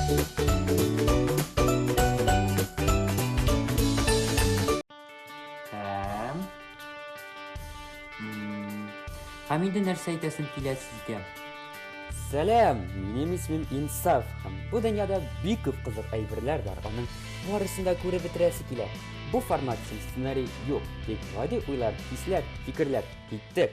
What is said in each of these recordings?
Һәм инде нәрсә әйтәсем килә сезгә? Сәлам, минем исмим Инсаф һәм бу дөньяда бик күп кызык әйберләр бар. Аның барысын да күреп бетерәсе килә. Бу формат өчен сценарий юк. Тик гади уйлар, хисләр, фикерләр. Киттек.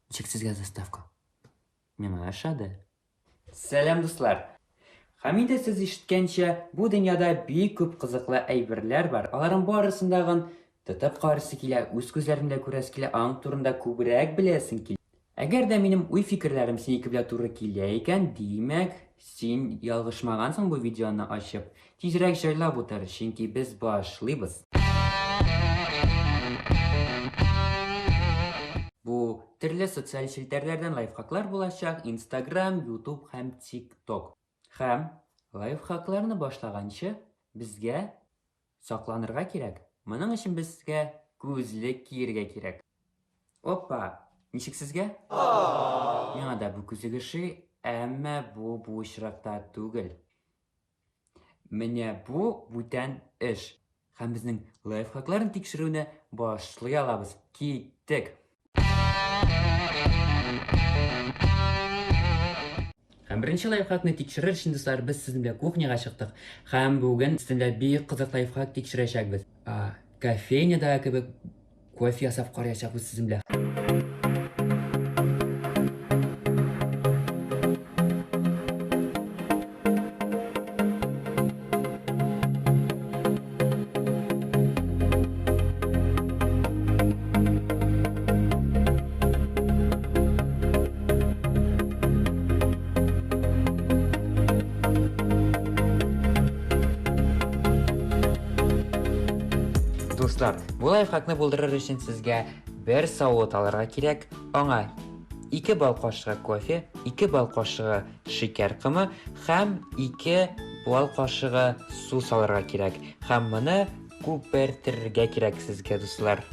Ничек сезгә заставка? Миңа ошады. Сәлам дуслар. Һәм инде сез ишеткәнчә, бу дөньяда бик күп кызыклы әйберләр бар. Аларның барысын да тотып карыйсы килә, үз күзләрендә күрәсе килә, аның турында күбрәк беләсең килә. Әгәр дә минем уй-фикерләрем синеке белән туры килә икән, димәк, син ялгышмагансың бу видеоны ачып. Тизрәк җайлап утыр, чөнки без башлыйбыз. Бу төрле социаль челтәрләрдән лайфхаклар булачак: Instagram, YouTube һәм TikTok. Һәм лайфхакларны башлаганчы безгә сакланырга кирәк. Моның өчен безгә күзлек кияргә кирәк. Опа, ничек сезгә? Миңа да бу күзлек ошый, әмма бу очракта түгел. Менә бу бүтән эш. Һәм безнең лайфхакларны тикшерүне башлый алабыз. Киттек. Һәм беренче лайфхакны тикшерер өчен дуслар, без сезнең белән кухняга чыктык. Һәм бүген сезнең бик кызык лайфхак тикшерәчәкбез. Кофейняда кебек кофе ясап караячакбыз сезнең белән. Дуслар, бу лайфхакны булдырыр өчен сезгә бер савыт алырга кирәк. Аңа 2 бал кашыгы кофе, 2 бал кашыгы шикәр кымы һәм 2 бал кашыгы су салырга кирәк. Һәм моны күпертергә кирәк сезгә, дуслар.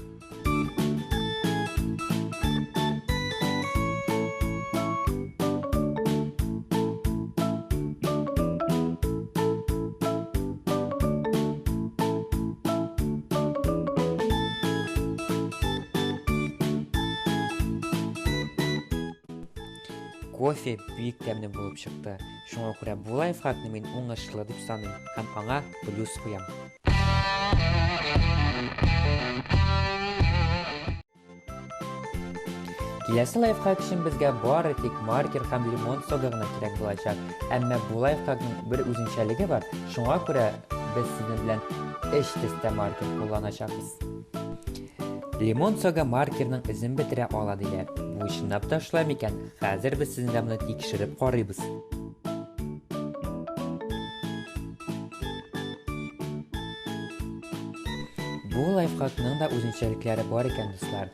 Кофе бик тәмле булып чыкты. Шуңа күрә бу лайфхакны мин уңышлы дип саныйм һәм аңа плюс куям. Киләсе лайфхак өчен безгә бары тик маркер һәм лимон соды гына кирәк булачак. Әмма бу лайфхакның бер үзенчәлеге бар. Шуңа күрә без сезнең белән эш тестә маркер кулланачакбыз. Лимон сога маркерның изен бетерә ала диләр. Бу чынлап та шулай микән? Хәзер без сезнең белән моны тикшереп карыйбыз. Бу лайфхакның да үзенчәлекләре бар икән, дуслар.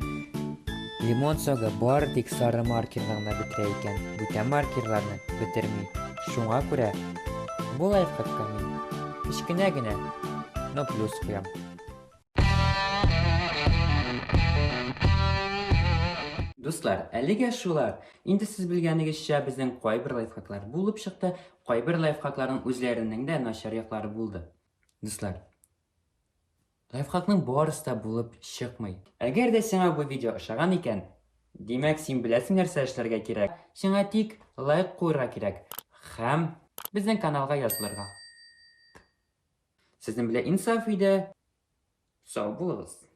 Лимон сога бары тик сары маркерны гына бетерә икән, бүтән маркерларны бетерми. Шуңа күрә бу лайфхакка мин кечкенә генә плюс куям. Дуслар, әлегә шулар. Инде сез белгәнегезчә, безнең кайбер лайфхаклар булып чыкты, кайбер лайфхакларның үзләренең дә начар яклары булды. Дуслар, лайфхакның барысы да булып чыкмый. Әгәр дә сиңа бу видео ошаган икән, димәк син беләсең нәрсә эшләргә кирәк. Сиңа тик лайк куярга кирәк һәм безнең каналга язылырга. Сезнең белән Инсаф иде. Сау булыгыз.